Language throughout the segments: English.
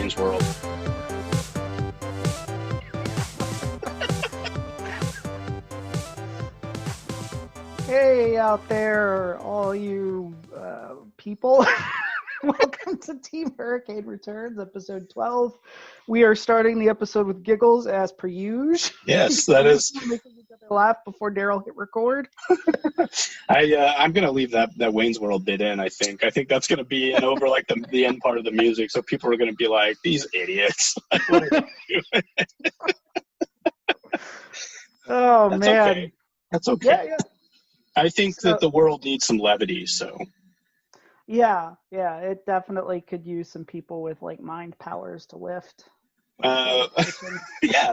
Wayne's World. Hey out there, all you people. Welcome to Team Hurricane Returns, episode 12. We are starting the episode with giggles as per usual. Yes, that is. Making each other laugh before Daryl hit record. I'm going to leave that Wayne's World bit in, I think. I think that's going to be in over like the end part of the music, so people are going to be like, these idiots. Like, what are they doing? Oh, that's man. Okay. That's okay. Yeah. I think that the world needs some levity, so. Yeah, it definitely could use some people with like mind powers to lift. Yeah,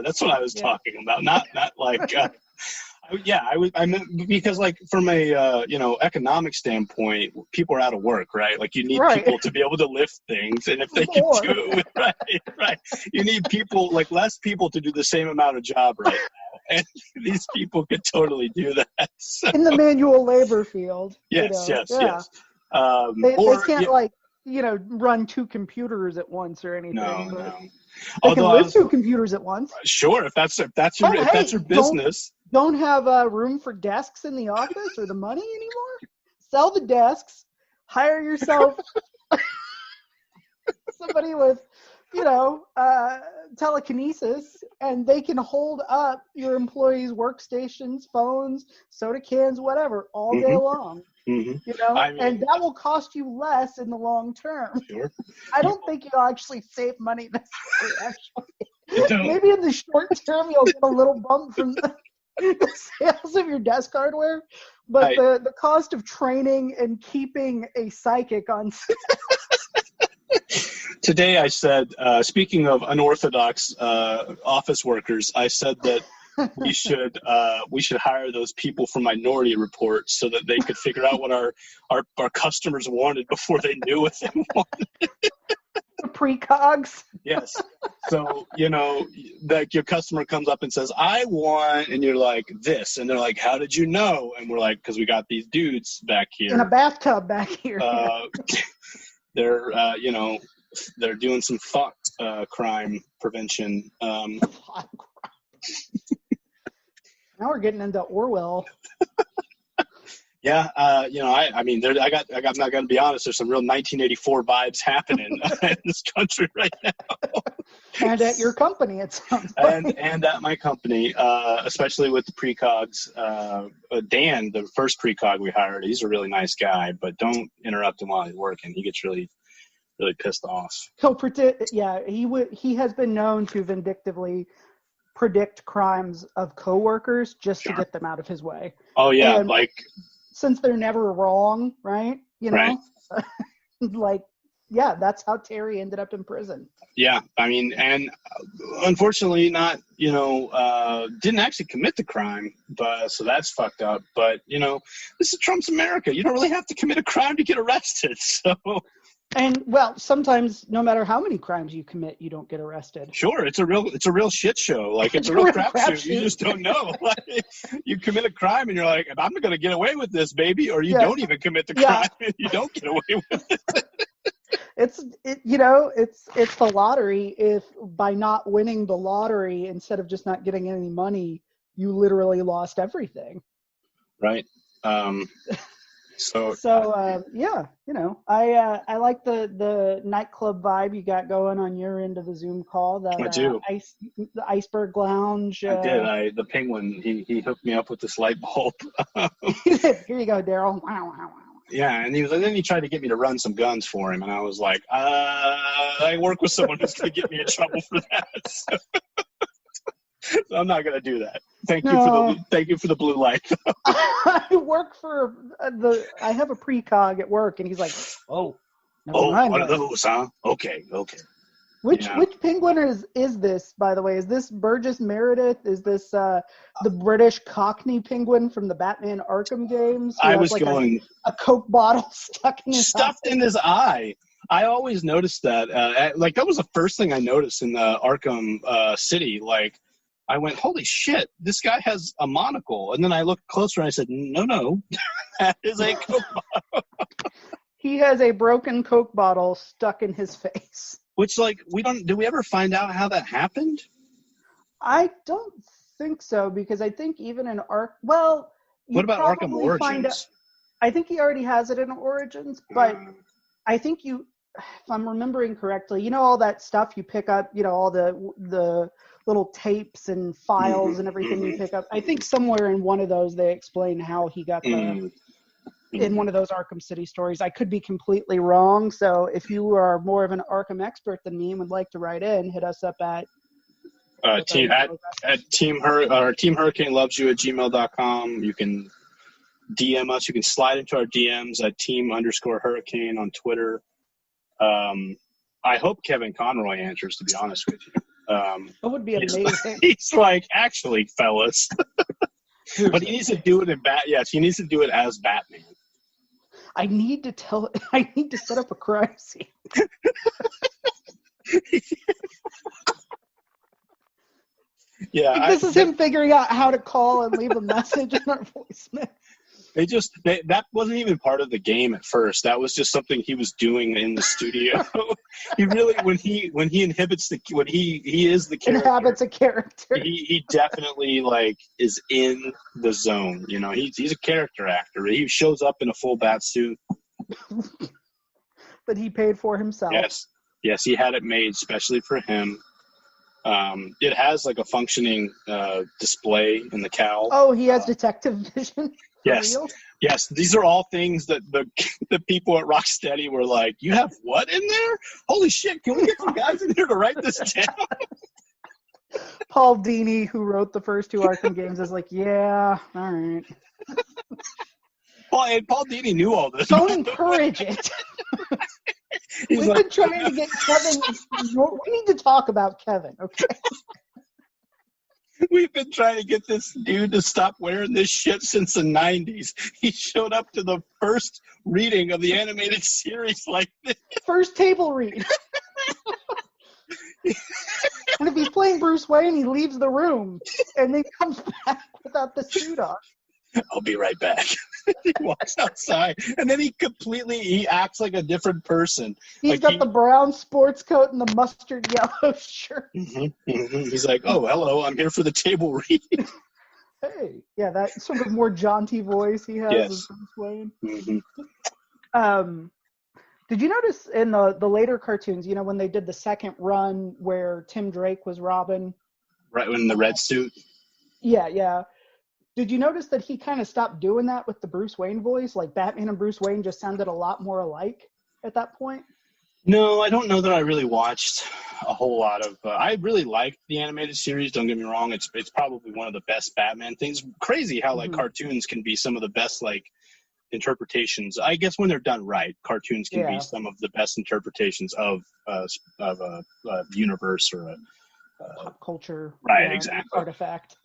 that's what I was talking about. Not like, I meant because like from a economic standpoint, people are out of work, right? Like you need people to be able to lift things, and if they can do it, right, you need people like less people to do the same amount of job right now. And these people could totally do that. So. In the manual labor field. Yes. They can't run two computers at once or anything. No. They can lift two computers at once. Sure, if that's your business. Don't have room for desks in the office or the money anymore? Sell the desks. Hire yourself somebody with telekinesis, and they can hold up your employees' workstations, phones, soda cans, whatever, all day long. Mm-hmm. And that will cost you less in the long term. Sure. I don't think you'll actually save money necessarily. Maybe in the short term you'll get a little bump from the sales of your desk hardware, but the cost of training and keeping a psychic on Today I said, speaking of unorthodox office workers, I said that we should hire those people from Minority Report so that they could figure out what our customers wanted before they knew what they wanted. The precogs. Yes. So, like your customer comes up and says, I want, and you're like, this. And they're like, how did you know? And we're like, because we got these dudes back here. In a bathtub back here. They're doing some thought crime prevention. Now we're getting into Orwell. Yeah, I'm not going to be honest. There's some real 1984 vibes happening in this country right now. And at your company, it sounds like. And at my company, especially with the precogs. Dan, the first precog we hired, he's a really nice guy, but don't interrupt him while he's working. He gets really pissed off. He'll predict. Yeah, he has been known to vindictively predict crimes of coworkers just to get them out of his way. Oh yeah, and since they're never wrong, right? Right. That's how Terry ended up in prison. Yeah, I mean, and unfortunately, not didn't actually commit the crime, but so that's fucked up. But this is Trump's America. You don't really have to commit a crime to get arrested. So. And sometimes no matter how many crimes you commit, you don't get arrested. Sure, it's a real shit show. Like it's a real crapshoot. You just don't know. Like, you commit a crime and you're like, I'm going to get away with this, baby, or you don't even commit the crime and you don't get away with it. It's the lottery. If by not winning the lottery, instead of just not getting any money, you literally lost everything. Right. I like the nightclub vibe you got going on your end of the Zoom call. That I do. The Iceberg Lounge. I did. The penguin. He hooked me up with this light bulb. He said, "Here you go, Daryl." Wow. Yeah, and then he tried to get me to run some guns for him, and I was like, I work with someone who's going to get me in trouble for that. So I'm not going to do that. Thank you for the blue light. I work for I have a precog at work, and he's like, "Oh, one of those, huh? Okay." Which penguin is this, by the way? Is this Burgess Meredith? Is this the British Cockney penguin from the Batman Arkham games? I was going a Coke bottle stuffed in his eye. I always noticed that. That was the first thing I noticed in the Arkham City. Like, I went, holy shit, this guy has a monocle. And then I looked closer and I said, no, that is a Coke bottle. He has a broken Coke bottle stuck in his face. Which, like, do we ever find out how that happened? I don't think so, because I think even in what about Arkham Origins? I think he already has it in Origins, but I think if I'm remembering correctly, all that stuff you pick up, all the little tapes and files and everything you pick up. I think somewhere in one of those they explain how he got in one of those Arkham City stories. I could be completely wrong, so if you are more of an Arkham expert than me and would like to write in, hit us up at Team Hurricane Loves You at gmail.com. You can DM us. You can slide into our DMs at team_hurricane on Twitter. I hope Kevin Conroy answers, to be honest with you. That would be amazing. He's like, actually, fellas. But he needs to do it he needs to do it as Batman. I need to set up a crime scene. Yeah, this is him figuring out how to call and leave a message in our voicemail. That wasn't even part of the game at first. That was just something he was doing in the studio. He really, when he inhibits he is the character. Inhabits a character. He definitely is in the zone. He's a character actor. He shows up in a full bat suit that he paid for himself. Yes, he had it made specially for him. It has a functioning display in the cowl. Oh, he has detective vision. Yes. Real? Yes, these are all things that the people at Rocksteady were like, you have what in there? Holy shit, can we get some guys in here to write this down? Paul Dini, who wrote the first two Arkham games, is like, yeah, all right. Paul Dini knew all this. Don't encourage it. We've been trying to get Kevin. We need to talk about Kevin, okay? We've been trying to get this dude to stop wearing this shit since the 90s. He showed up to the first reading of the animated series like this. First table read. And if he's playing Bruce Wayne, he leaves the room and then comes back without the suit on. I'll be right back. He walks outside, and then he acts like a different person. He's got the brown sports coat and the mustard yellow shirt. He's like, oh, hello, I'm here for the table read. Hey, yeah, that sort of more jaunty voice he has as Bruce Wayne. Did you notice in the later cartoons, when they did the second run where Tim Drake was Robin? Right, in the red suit? Yeah. Did you notice that he kind of stopped doing that with the Bruce Wayne voice? Like Batman and Bruce Wayne just sounded a lot more alike at that point? No, I don't know that I really watched a whole lot of... I really liked the animated series, don't get me wrong. It's probably one of the best Batman things. Crazy how cartoons can be some of the best interpretations. I guess when they're done right, cartoons can be some of the best interpretations of a universe or a... pop culture. Right, exactly. Artifact.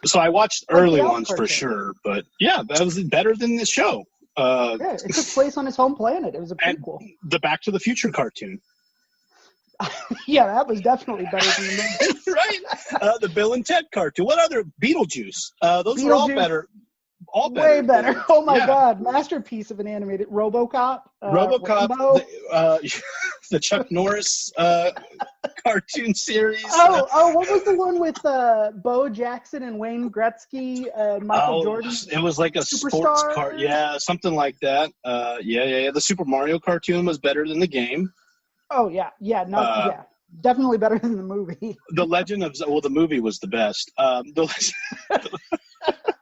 So I watched early ones for sure, but yeah, that was better than the show. It took place on his home planet. It was a prequel. The Back to the Future cartoon. Yeah, that was definitely better than the movie. Right. The Bill and Ted cartoon. What other? Beetlejuice. Those were all better. Way better. Oh my God. Masterpiece of an animated RoboCop. The Chuck Norris cartoon series. What was the one with Bo Jackson and Wayne Gretzky and Michael Jordan? It was like a sports car. Yeah, something like that. Yeah. The Super Mario cartoon was better than the game. Oh, yeah. Yeah. Definitely better than the movie. The Legend of... Well, the movie was the best.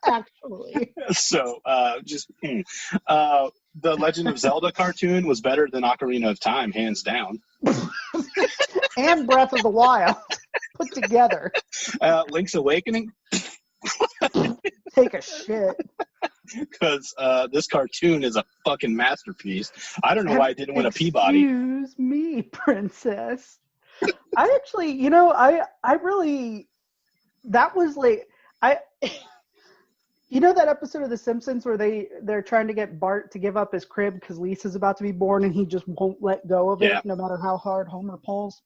Actually. So, the Legend of Zelda cartoon was better than Ocarina of Time, hands down. And Breath of the Wild put together. Link's Awakening. Take a shit. Because this cartoon is a fucking masterpiece. I don't know why it didn't win a Peabody. Excuse me, princess. I actually, I really, that was that episode of The Simpsons where they're trying to get Bart to give up his crib because Lisa's about to be born and he just won't let go of it no matter how hard Homer pulls?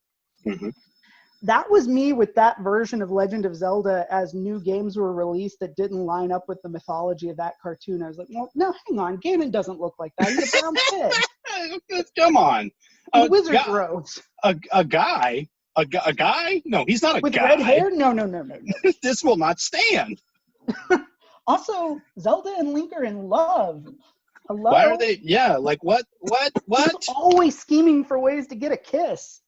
Mm-hmm. That was me with that version of Legend of Zelda as new games were released that didn't line up with the mythology of that cartoon. I was like, well, no, hang on. Ganon doesn't look like that. He's a brown kid. Come on. Wizard Groves. A guy? No, he's not a with guy. Red hair? No. This will not stand. Also, Zelda and Link are in love. Hello? Why are they? Yeah, like what? He's always scheming for ways to get a kiss.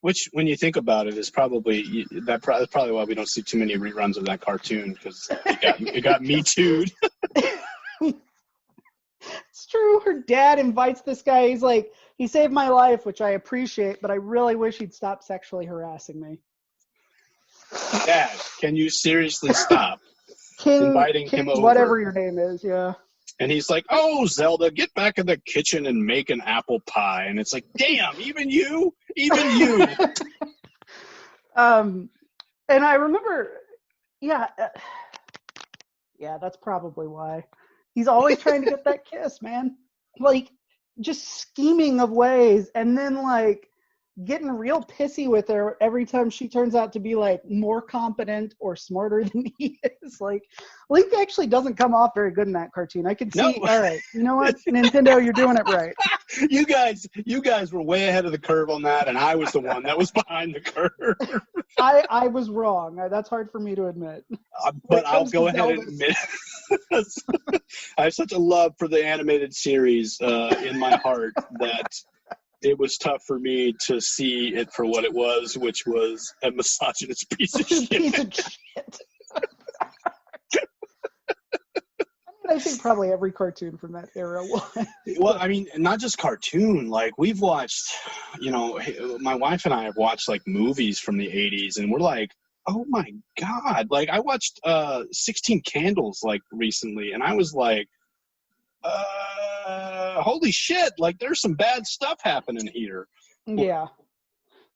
Which, when you think about it, is probably that's probably why we don't see too many reruns of that cartoon, because it got Me Too'd. It's true. Her dad invites this guy. He's like, he saved my life, which I appreciate, but I really wish he'd stop sexually harassing me. Dad, can you seriously stop inviting him over? Whatever your name is, yeah. And he's like, "Oh, Zelda, get back in the kitchen and make an apple pie." And it's like, damn, even you. And I remember, yeah, that's probably why. He's always trying to get that kiss, man. Like, just scheming of ways, and then, like, getting real pissy with her every time she turns out to be, like, more competent or smarter than he is. Like, Link actually doesn't come off very good in that cartoon. I can see, all right, you know what, Nintendo, you're doing it right. You guys were way ahead of the curve on that, and I was the one that was behind the curve. I was wrong. That's hard for me to admit. But I'll go ahead and admit it. I have such a love for the animated series in my heart that it was tough for me to see it for what it was, which was a misogynist piece of shit. I think probably every cartoon from that era was. Well, I mean, not just cartoon. Like, we've watched, my wife and I have watched, like, movies from the 80s, and we're like, oh, my God. Like, I watched 16 Candles, like, recently, and I was like, holy shit, like, there's some bad stuff happening here. Yeah.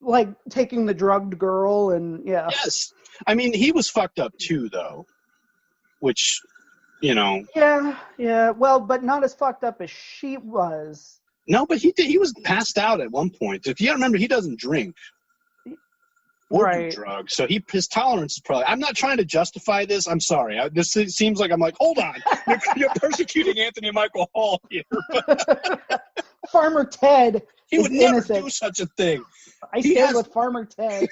Like, taking the drugged girl and, yeah. Yes. I mean, he was fucked up, too, though, which... Yeah. Well, but not as fucked up as she was. No, but he was passed out at one point. If you remember, he doesn't drink or do drugs, so his tolerance is probably. I'm not trying to justify this. I'm sorry. This seems like I'm like, hold on, you're persecuting Anthony Michael Hall here. Farmer Ted. He would never do such a thing. I stand with Farmer Ted.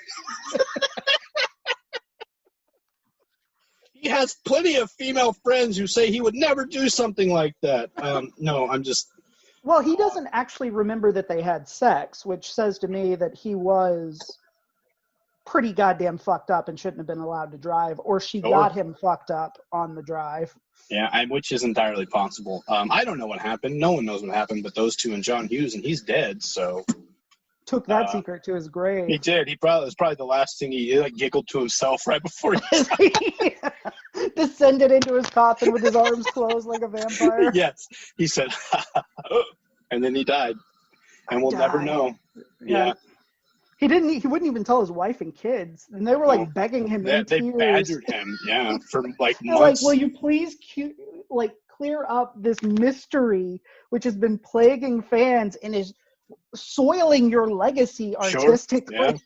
He has plenty of female friends who say he would never do something like that. No, I'm just... Well, he doesn't actually remember that they had sex, which says to me that he was pretty goddamn fucked up and shouldn't have been allowed to drive, or she got him fucked up on the drive. Yeah, which is entirely possible. I don't know what happened. No one knows what happened but those two and John Hughes, and he's dead, so... Took that secret to his grave. He did. It was probably the last thing he like giggled to himself right before he died. Descended into his coffin with his arms closed like a vampire. Yes. He said, and then he died. And we'll never know. Yeah. He wouldn't even tell his wife and kids. And they were like begging him in They tears. badgered him, for like They're months. like, will you please clear up this mystery which has been plaguing fans and is soiling your legacy artistically. Sure, yeah.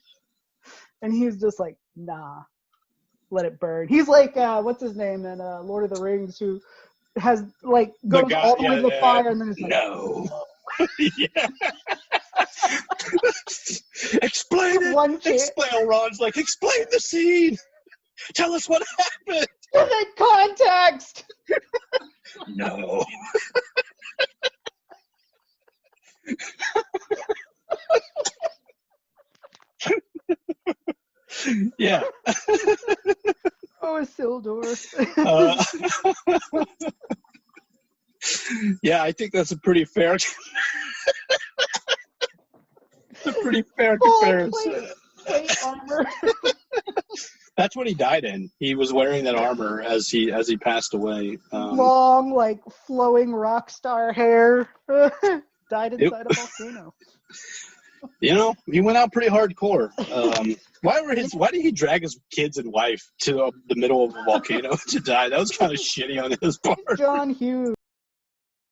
And he's just like, nah, let it burn. He's like, what's his name in Lord of the Rings, who has like goes all the way to the fire and then it's like, no. Explain it. Explain. Ron's like, explain the scene. Tell us what happened. Give it context. No. Yeah. Oh, Isildur. Yeah, I think that's a pretty fair. Comparison. Plate armor. That's what he died in. He was wearing that armor as he passed away. Long, like flowing rock star hair. Died inside a volcano. He went out pretty hardcore. Why did he drag his kids and wife to the middle of a volcano to die? That was kind of shitty on his part. John Hughes.